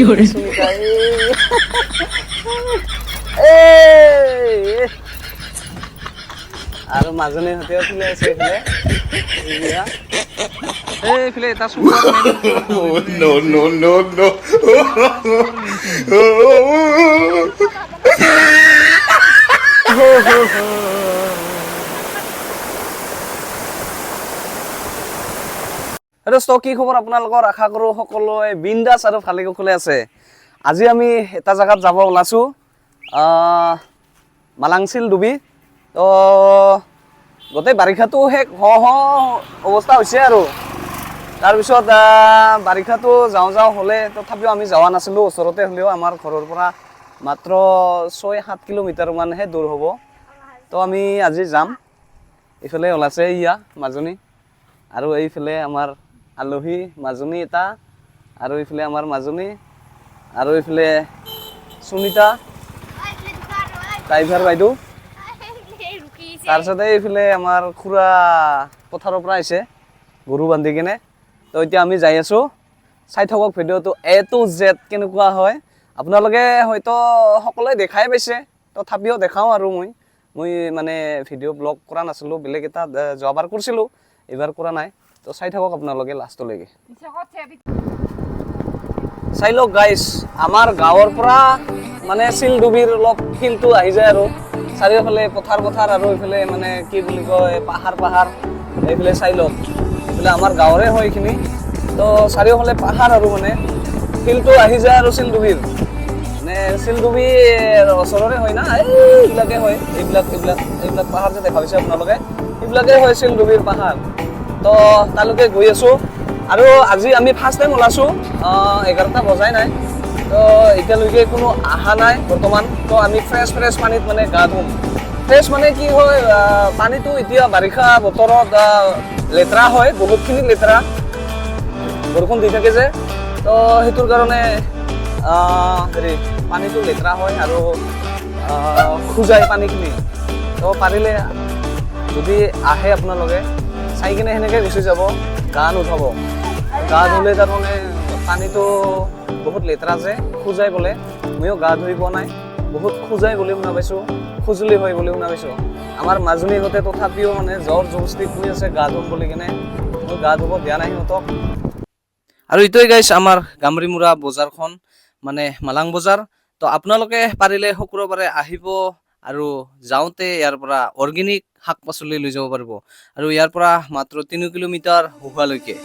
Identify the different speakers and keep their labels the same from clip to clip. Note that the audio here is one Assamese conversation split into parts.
Speaker 1: সুনিতা এই আৰু মাজনী হতেও খেলি আছে এইফালে এইফালে এটা super
Speaker 2: No, no, no, no.
Speaker 1: দোস্ত কি খবৰ আপোনালোকৰ আশা কৰোঁ সকলোৱে বিন্দাছ আৰু ভালে কুশলে আছে আজি আমি এটা জায়গাত যাব ওলাইছো মালাংচিল ডুবি তো গোটেই বাৰিষাটো শেষ অৱস্থা হৈছে আৰু তাৰপিছত বাৰিষাটো যাওঁ হ'লে তথাপিও আমি যোৱা নাছিলোঁ ওচৰতে হ'লেও আমাৰ ঘৰৰ পৰা মাত্ৰ 6-7 কিলোমিটাৰ মানহে দূৰ হ'ব তো আমি আজি যাম এইফালে ওলাইছে ইয়া মাজনী আৰু এইফালে আমাৰ আলহী মাজনী এটা আৰু এইফালে আমাৰ মাজনী আৰু এইফালে সুনিতা ড্ৰাইভাৰ বাইদেউ তাৰপিছতে এইফালে আমাৰ খুৰা পথাৰৰ পৰা আহিছে গৰু বান্ধি কিনে তো এতিয়া আমি যাই আছোঁ চাই থাকক ভিডিঅ'টো A to Z কেনেকুৱা হয় আপোনালোকে হয়তো সকলোৱে দেখাই পাইছে তথাপিও দেখাওঁ আৰু মই মানে ভিডিঅ' ব্লগ কৰা নাছিলোঁ বেলেগ এটা যোৱাবাৰ কৰিছিলোঁ এইবাৰ কৰা নাই তো চাই থাকক আপোনালোকে লাষ্টলৈকে চাই লওক গাইজ আমাৰ গাঁৱৰ পৰা মানে চিলডুবিৰ অলপ ফিলটো আহি যায় আৰু চাৰিওফালে পথাৰ আৰু এইফালে মানে কি বুলি কয় পাহাৰ এইফালে চাই লওক এইফালে আমাৰ গাঁৱৰে হয় এইখিনি তো চাৰিওফালে পাহাৰ আৰু মানে ফিলটো আহি যায় আৰু চিলডুবিৰ মানে চিলডুবিৰ ওচৰৰে হয় না এইবিলাকে হয় এইবিলাক পাহাৰ যে দেখা পাইছে আপোনালোকে এইবিলাকে হয় চিলডুবিৰ পাহাৰ তো তালৈকে গৈ আছোঁ আৰু আজি আমি ফাৰ্ষ্ট টাইম ওলাইছোঁ 11টা বজাই নাই তো এতিয়ালৈকে কোনো অহা নাই বৰ্তমান তো আমি ফ্ৰেছ পানীত মানে গা ধুম ফ্ৰেছ মানে কি হয় পানীটো এতিয়া বাৰিষা বতৰত লেতেৰা হয় বহুতখিনি লেতেৰা বৰষুণ দি থাকে যে তো সেইটোৰ কাৰণে হেৰি পানীটো লেতেৰা হয় আৰু খোজাই পানীখিনি তো পাৰিলে যদি আহে আপোনালোকে চাই কিনে সেনেকৈ গুচি যাব গা নুঠাব গা ধুলে তাৰমানে পানীটো বহুত লেতেৰা যে খোজাই বোলে ময়ো গা ধুই পোৱা নাই বহুত খোজাই বুলি শুনা পাইছোঁ খুজুলি হয় বুলি শুনা পাইছোঁ আমাৰ মাজনীহঁতে তথাপিও মানে জ্বৰ জবস্তি শুই আছে গা ধুম বুলি কিনে মই গা ধুব দিয়া নাই সিহঁতক আৰু এইটোৱে গাইছ আমাৰ গামৰিমুৰা বজাৰখন মানে মালাং বজাৰ তো আপোনালোকে পাৰিলে শুক্ৰবাৰে আহিব আৰু যাওঁতে ইয়াৰ পৰা অৰ্গেনিক শাক পাচলি লৈ যাব পাৰিব আৰু ইয়াৰ পৰা মাত্ৰ 3 কিলোমিটাৰ হোৱালৈকে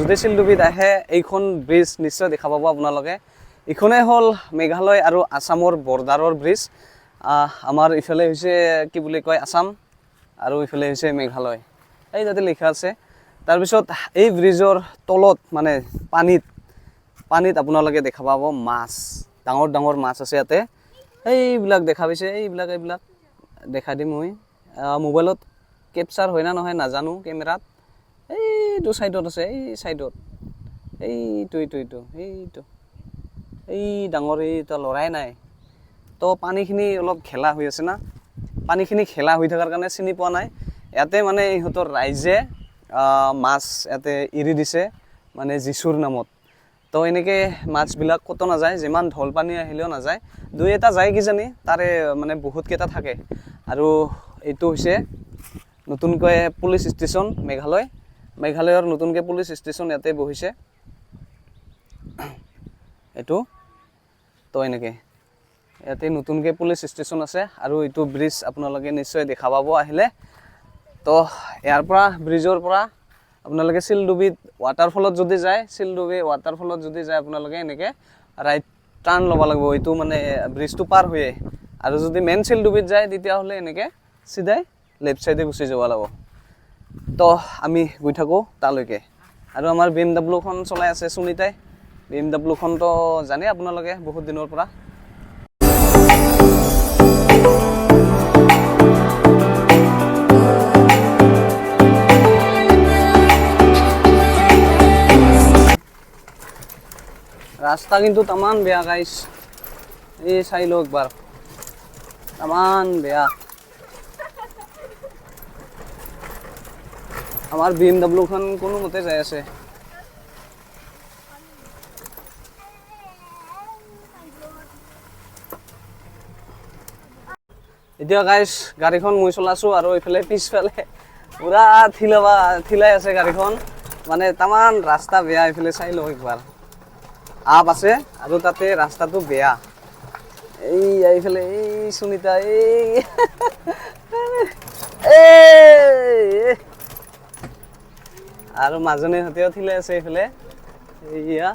Speaker 1: যদি চিলডুবিত আহে এইখন ব্ৰিজ নিশ্চয় দেখা পাব আপোনালোকে এইখনে হ'ল মেঘালয় আৰু আসামৰ বৰ্ডাৰৰ ব্ৰিজ আমাৰ ইফালে হৈছে কি বুলি কয় আসাম আৰু ইফালে হৈছে মেঘালয় এই যাতে লিখা আছে তাৰপিছত এই ব্ৰিজৰ তলত মানে পানীত আপোনালোকে দেখা পাব মাছ ডাঙৰ মাছ আছে ইয়াতে এইবিলাক দেখা পাইছে এইবিলাক দেখা দিম মই মোবাইলত কেপচাৰ হয় না নহয় নাজানো কেমেৰাত এইটো সাইডত আছে এই সাইডত এইটো এই ডাঙৰ এইটো লৰাই নাই তো পানীখিনি অলপ খেলা হৈ আছে না পানীখিনি খেলা হৈ থকাৰ কাৰণে চিনি পোৱা নাই ইয়াতে মানে ইহঁতৰ ৰাইজে মাছ ইয়াতে এৰি দিছে মানে যিচুৰ নামত তো এনেকৈ মাছবিলাক ক'ত নাযায় যিমান ঢল পানী আহিলেও নাযায় দুই এটা যায় কিজানি তাৰে মানে বহুতকেইটা থাকে আৰু এইটো হৈছে নতুনকৈ পুলিচ ষ্টেচন মেঘালয়ৰ নতুনকৈ পুলিচ ষ্টেচন ইয়াতে বহিছে এইটো তো এনেকৈ ইয়াতে নতুনকৈ পুলিচ ষ্টেচন আছে আৰু এইটো ব্ৰিজ আপোনালোকে নিশ্চয় দেখা পাব আহিলে তো ইয়াৰ পৰা ব্ৰিজৰ পৰা আপোনালোকে চিলডুবিত ৱাটাৰফলত যদি যায় চিলডুবি ৱাটাৰফলত যদি যায় আপোনালোকে এনেকৈ ৰাইট টাৰ্ণ ল'ব লাগিব এইটো মানে ব্ৰিজটো পাৰ হৈয়ে আৰু যদি মেইন চিলডুবিত যায় তেতিয়াহ'লে এনেকৈ চিধাই লেফ্ট চাইডে গুচি যাব লাগিব তো আমি গৈ থাকোঁ তালৈকে আৰু আমাৰ BMW খন চলাই আছে সুনীতাই BMW খনতো জানে আপোনালোকে বহুত দিনৰ পৰা रास्ता किन्तु तमान बेया गाइस ये चाइ लो एकबार तमान बेया आमार BMW खन कोनो मते जाय आछे এতিয়া গাইস গাড়ীখন মই চলাছো আৰু ইফালে পিছফালে পুৰা থিলাই আছে গাড়ীখন মানে तमान रास्ता बेया ইফালে চাই লো একবাৰ आप আছে আৰু তাতে ৰাস্তাটো বেয়া এই আইফালে এই সুনিতা এই আৰু মাজনে হতেও থিলে আছে ইফালে এইয়া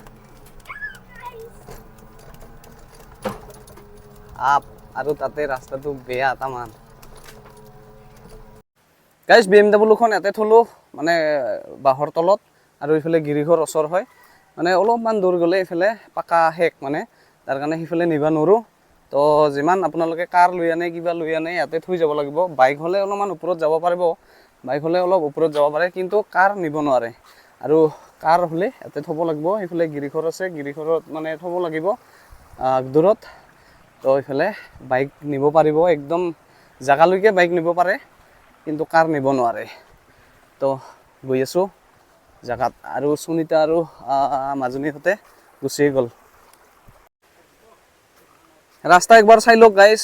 Speaker 1: আপ আৰু তাতে ৰাস্তাটো বেয়া তামান গাইস BMW খন এতে থলো মানে বাহৰ তলত আৰু ইফালে গিৰিঘৰ ওচৰ হয় মানে অলপমান দূৰ গলে ইফালে পাকা হেক মানে তাৰ কাৰণে হিফালে নিবা নৰো তো যিমান আপোনালোকে কাৰ লৈ আনে কিবা লৈ আনে ইয়াতে থৈ যাব লাগিব বাইক হলে অলপমান ওপৰত যাব পাৰিব বাইক হলে অলপ ওপৰত যাব পাৰে কিন্তু কাৰ নিব নোৱাৰে আৰু কাৰ হলে ইয়াতে থব লাগিব ইফালে গিৰিঘৰ আছে গিৰিঘৰত মানে থব লাগিব দূৰত তো ইফালে বাইক নিব পাৰিব একদম জাগালৈকে বাইক নিব পাৰে কিন্তু কাৰ নিব নোৱাৰে তো গৈ আছো জাগাত আৰু সুনিতা আৰু মাজনী হতে গুচি গল ৰাস্তা একবাৰ চাই লওক গাইস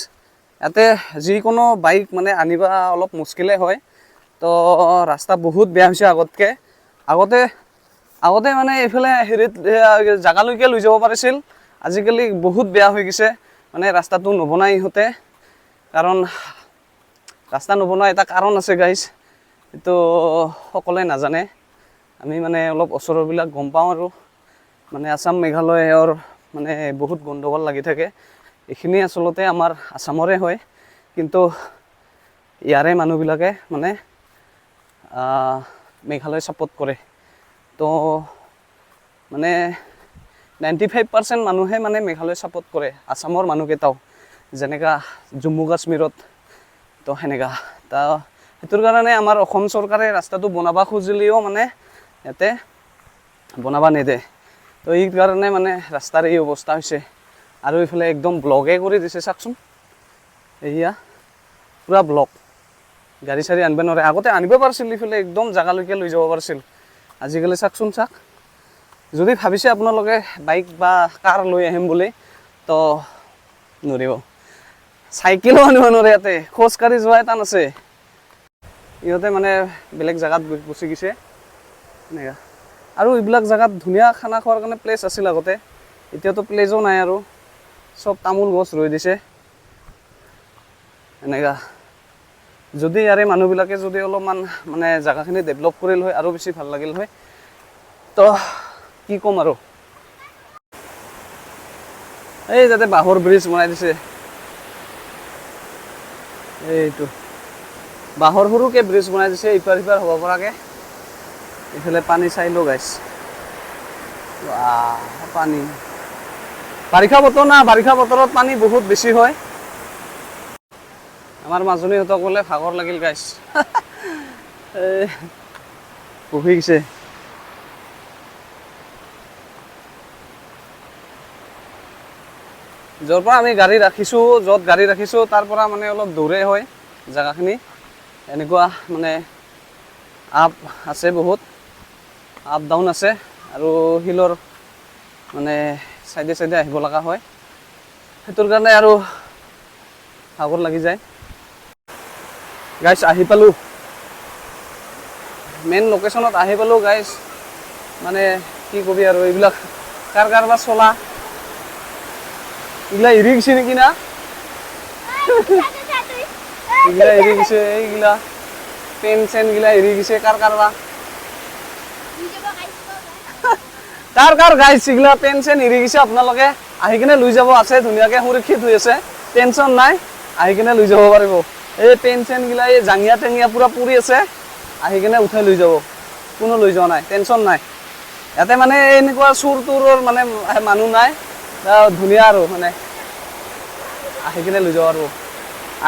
Speaker 1: ইয়াতে যিকোনো বাইক মানে আনিবা অলপ মুশকিলে হয় তো ৰাস্তা বহুত বেয়া হৈছে আগতে মানে এফালে হেৰিত জাগালৈকে লৈ যাব পাৰিছিল আজিকালি বহুত বেয়া হৈ গৈছে মানে ৰাস্তাটো নবনাই হতে কাৰণ ৰাস্তা নবনোৱা এটা কাৰণ আছে গাইস এটো সকলে নাজানে আমি মানে অলপ ওচৰবিলাক গম পাওঁ আৰু মানে আসাম মেঘালয়ৰ মানে বহুত গণ্ডগোল লাগি থাকে এখিনি আসলতে আমাৰ আসামৰে হয় কিন্তু ইয়াৰে মানুহবিলাকে মানে মেঘালয় সাপোৰ্ট কৰে তো মানে 95% মানুহে মানে মেঘালয় সাপোৰ্ট কৰে আসামৰ মানুহকেইটাও যেনেকা জম্মু কাশ্মীৰত তো হেনেকা তা হেতুৰ কাৰণে আমাৰ অসম চৰকাৰে ৰাস্তাটো বনাবা খুজিলেও মানে এতে বনাবা নেদে তো এই কাৰণে মানে ৰাস্তাৰ এই অৱস্থা হৈছে আৰু ইফালে একদম ব্লকে কৰি দিছে চাকচোন এইয়া পুৰা ব্লক গাড়ী চাৰি আনবা নৰে আগতে আনিব পাৰিছিল ইফালে একদম জাগালৈকে লৈ যাব পাৰিছিল আজিকালি চাকচোন চাক যদি ভাবিছে আপোনালোকে বাইক বা কাৰ লৈ আহিম বুলি তো নৰিব সাইকেল আনিব নৰে ইয়াতে খোজ কাঢ়ি যোৱা টান আছে ইহঁতে মানে বেলেগ জাগাত গুচি গৈছে এনেকা আৰু এইবিলাক জাগাত ধুনীয়া খানা খোৱাৰ কাৰণে প্লেচ আছিল আগতে এতিয়াতো প্লেচো নাই আৰু সব তামোল গছ ৰুই দিছে এনেকা যদি ইয়াৰে মানুহবিলাকে যদি অলপমান মানে জাগাখিনি ডেভেলপ কৰিল হয় আৰু বেছি ভাল লাগিল হয় তো কি কম আৰু এই যাতে বাঁহৰ ব্ৰিজ বনাই দিছে এইটো বাঁহৰ সৰুকে ব্ৰিজ বনাই দিছে ইপাৰ সিপাৰ হ'ব পৰাকে ইফালে পানী চাই লো গাইছ পানী বাৰিষা বতৰ না বাৰিষা বতৰত পানী বহুত বেছি হয় আমাৰ মাজনীহঁতক বোলে ভাগৰ লাগিল গাইছ বহি গৈছে য'ৰ পৰা আমি গাড়ী ৰাখিছোঁ য'ত গাড়ী ৰাখিছোঁ তাৰ পৰা মানে অলপ দূৰে হয় জাগাখিনি এনেকুৱা মানে আপ আছে বহুত আপ ডাউন আছে আৰু হিলৰ মানে সাইডে সাইডে আহিব লগা হয় হেতুৰ কাৰণে আৰু ভাগৰ লাগি যায় গাইস আহি পালো মেইন লোকেশনত আহি পালো গাইস মানে কি কবি আৰু এইবিলাক কাৰবাৰ চলা ইগলা এৰি গৈছে নেকি না ইগলা এৰি গৈছে এইগিলা পেন চেন গিলা এৰি গৈছে কাৰবা কাৰ গাইছ ইগলা পেন চেন এৰি গৈছে আপোনালোকে আহি কিনে লৈ যাব আছে ধুনীয়াকৈ সুৰক্ষিত হৈ আছে টেনশ্যন নাই আহি কিনে লৈ যাব পাৰিব এই পেন চেনগিলা এই জাঙিয়া টেঙিয়া পূৰা পৰি আছে আহি কিনে উঠাই লৈ যাব কোনো লৈ যোৱা নাই টেনশ্যন নাই ইয়াতে মানে এনেকুৱা চুৰ তুৰৰ মানে মানুহ নাই ধুনীয়া আৰু মানে আহি কিনে লৈ যাব আৰু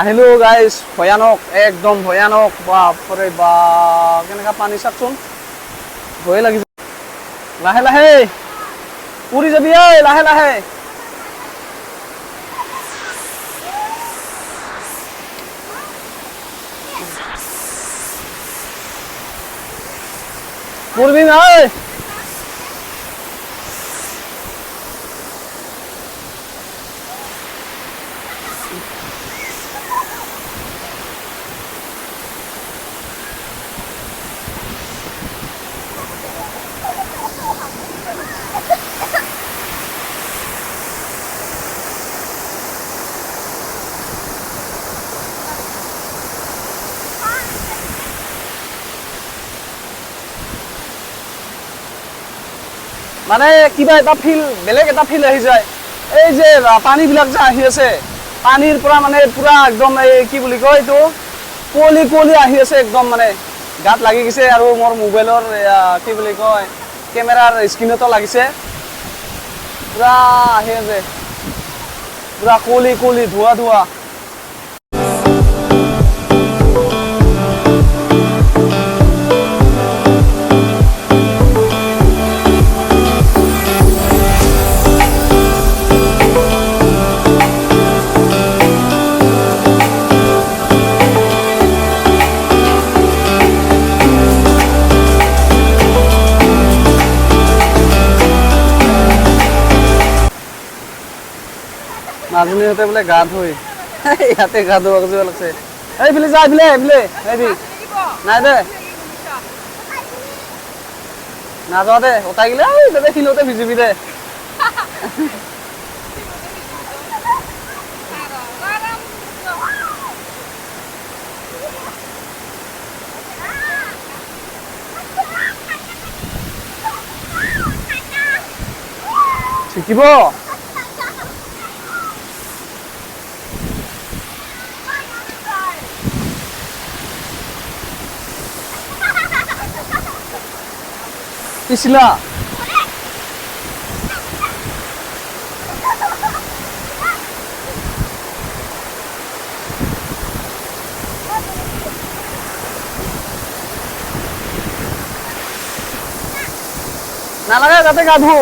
Speaker 1: আহিলোঁ গাইজ ভয়ানক একদম ভয়ানক বাপৰে বা কেনেকুৱা পানী চাওকচোন ভয়ে লাগি লাহে লাহে পুৰি যাবি ঐ লাহে লাহে পুরবি না মানে কিবা এটা ফিল বেলেগ এটা ফিল আহি যায় এই যে পানীবিলাক যে আহি আছে পানীৰ পৰা মানে পুৰা একদম এই কি বুলি কয় এইটো কুঁৱলী কুঁৱলী আহি আছে একদম মানে গাত লাগি গৈছে আৰু মোৰ মোবাইলৰ কি বুলি কয় কেমেৰাৰ স্ক্ৰীণতো লাগিছে পুৰা আহি আছে পুৰা কুঁৱলী কুঁৱলী ধোঁৱা ধোঁৱা মাজনীহঁতে বোলে গা ধুই ইয়াতে গা ধোৱা গজিব লাগছে এইফালে যা এইফালে এইফালে এইবি নাই দে নাযাওঁ দে উঠাই গেলে তাতে শিলতে ভিজিবি দে শিকিব পিছলা নালাগে তাতে গা ধো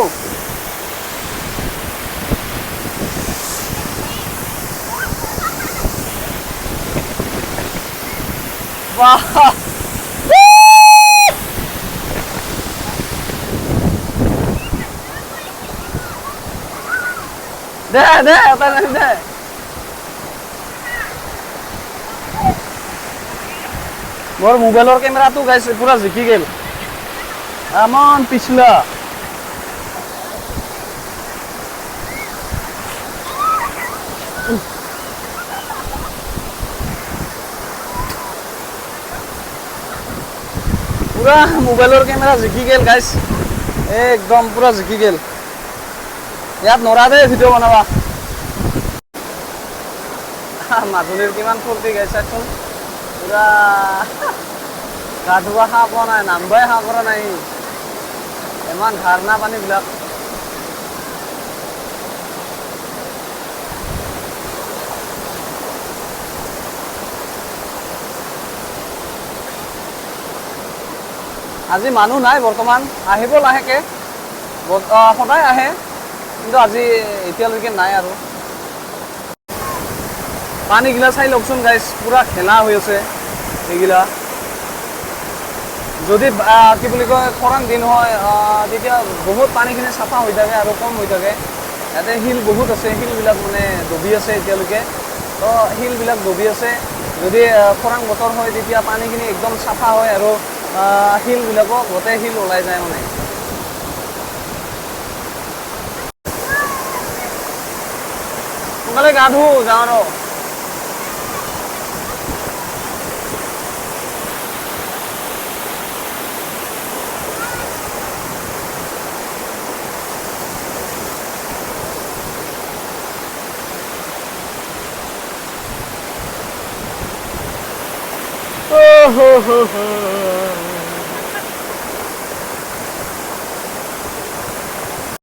Speaker 1: বাহ দে দে দে মোৰ মোবাইলৰ কেমেৰাটো গাইছে পুৰা জিকি গেল আমন পিছলা পুৰা মোবাইলৰ কেমেৰা জিকি গেল গাইছ একদম পুৰা জিকি গেল ইয়াত নৰা দে ভিডিঅ' বনাবা মাজুলীৰ কিমান ফূৰ্তি গাইছাচোন পুৰা গা ধুৱা সাহ পোৱা নাই নামবাই সাহ কৰা নাই ইমান ধাৰণা পানীবিলাক আজি মানুহ নাই বৰ্তমান আহিব লাহেকে সদায় আহে কিন্তু আজি এতিয়ালৈকে নাই আৰু পানীগিলা চাই লওকচোন গাইছ পুৰা খেলা হৈ আছে এইগিলা যদি কি বুলি কয় খৰাং দিন হয় তেতিয়া বহুত পানীখিনি চাফা হৈ থাকে আৰু কম হৈ থাকে ইয়াতে শিল বহুত আছে শিলবিলাক মানে ডুবি আছে এতিয়ালৈকে তো শিলবিলাক ডুবি আছে যদি খৰাং বতৰ হয় তেতিয়া পানীখিনি একদম চাফা হয় আৰু শিলবিলাকো গোটেই শিল ওলাই যায় মানে সোনকালে গা ধুওঁ যাওঁ আৰু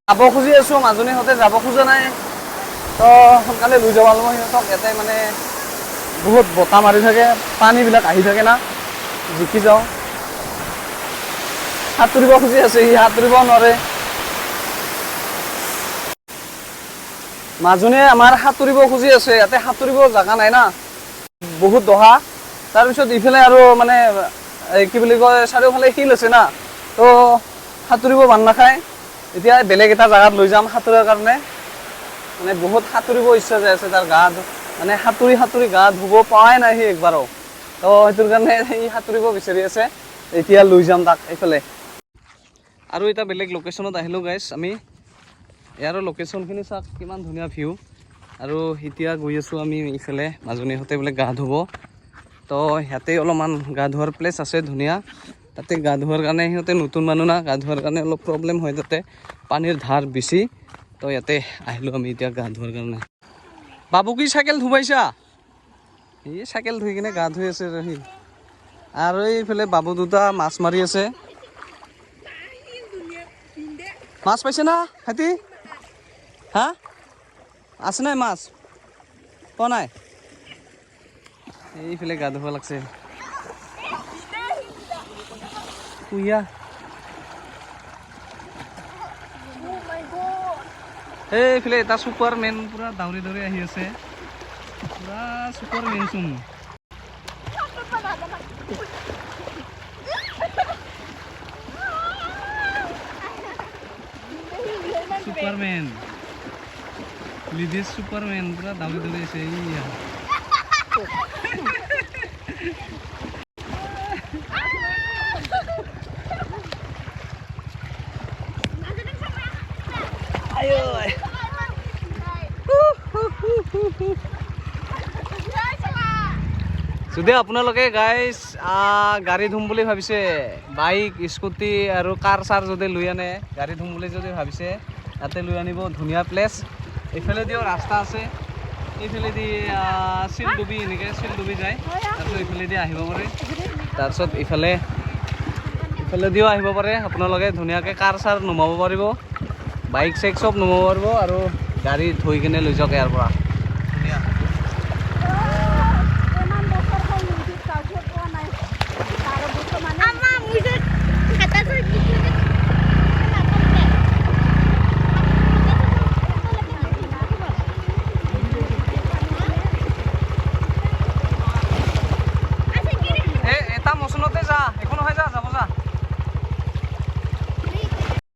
Speaker 1: যাব খুজি আছোঁ, মাজনীহঁতে যাব খোজা নাই, তো সোনকালে লৈ যাব লাগিব সিহঁতক। ইয়াতে মানে বহুত বতাহ মাৰি থাকে, পানীবিলাক আহি থাকে না, জিকি যাওঁ। সাঁতুৰিব খুজি আছে, সি সাঁতুৰিব নোৱাৰে। মাজনীয়ে আমাৰ সাঁতুৰিব খুজি আছে, ইয়াতে সাঁতুৰিব জাগা নাই না, বহুত দহা। তাৰপিছত ইফালে আৰু মানে কি বুলি কয়, চাৰিওফালে শিল আছে না, তো সাঁতুৰিব ভাল নাখায়। এতিয়া বেলেগ এটা জাগাত লৈ যাম সাঁতোৰাৰ কাৰণে। মানে বহুত সাঁতুৰিব ইচ্ছা যাই আছে তাৰ, গা মানে সাঁতুৰি সাঁতুৰি গা ধুব পোৱাই নাই সি একবাৰো। তো সেইটোৰ কাৰণে সি সাঁতুৰিব বিচাৰি আছে, এতিয়া লৈ যাম তাক এইফালে। আৰু এটা বেলেগ লোকেশ্যনত আহিলোঁ গাইছ আমি। ইয়াৰ লোকেশ্যনখিনি চাওক, কিমান ধুনীয়া ভিউ। আৰু এতিয়া গৈ আছোঁ আমি ইফালে, মাজনীহঁতে বোলে গা ধুব, তো সিহঁতে অলপমান গা ধোৱাৰ প্লেচ আছে ধুনীয়া, তাতে গা ধোৱাৰ কাৰণে সিহঁতে নতুন মানুহ না, গা ধোৱাৰ কাৰণে অলপ প্ৰব্লেম হয়, তাতে পানীৰ ধাৰ বেছি। তো ইয়াতে আহিলোঁ আমি এতিয়া গা ধোৱাৰ কাৰণে। বাবু কি চাইকেল ধুবাইছা? এই চাইকেল ধুই কিনে গা ধুই আছে সি। আৰু এইফালে বাবু দুটা মাছ মাৰি আছে। মাছ পাইছে না সিহঁতি? হা আছে নাই মাছ? পোৱা নাই? এইফালে গা ধুব লাগছে। কুইয়া এইফালে এটা ছুপাৰ মেন পুৰা দাউৰি দাউৰি আহি আছে, পুৰা ছুপাৰ মেন চোন। সুপারম্যান, লিডিস সুপারম্যান পুরা দাউরি দাউরি আছে। ইয়া আয়ো যদি আপোনালোকে গাইজ গাড়ী ধুম বুলি ভাবিছে, বাইক স্কুটি আৰু কাৰ চাৰ যদি লৈ আনে, গাড়ী ধুম বুলি যদি ভাবিছে, তাতে লৈ আনিব, ধুনীয়া প্লেচ। এইফালেদিও ৰাস্তা আছে, এইফালেদি শিলডুবি, এনেকৈ শিলডুবি যায়, তাৰপিছত এইফালেদি আহিব পাৰে। তাৰপিছত ইফালেদিও আহিব পাৰে আপোনালোকে, ধুনীয়াকৈ কাৰ চাৰ নমাব পাৰিব, বাইক চাইক চব নমাব পাৰিব, আৰু গাড়ী থৈ কিনে লৈ যাওক ইয়াৰ পৰা, ধুনীয়া।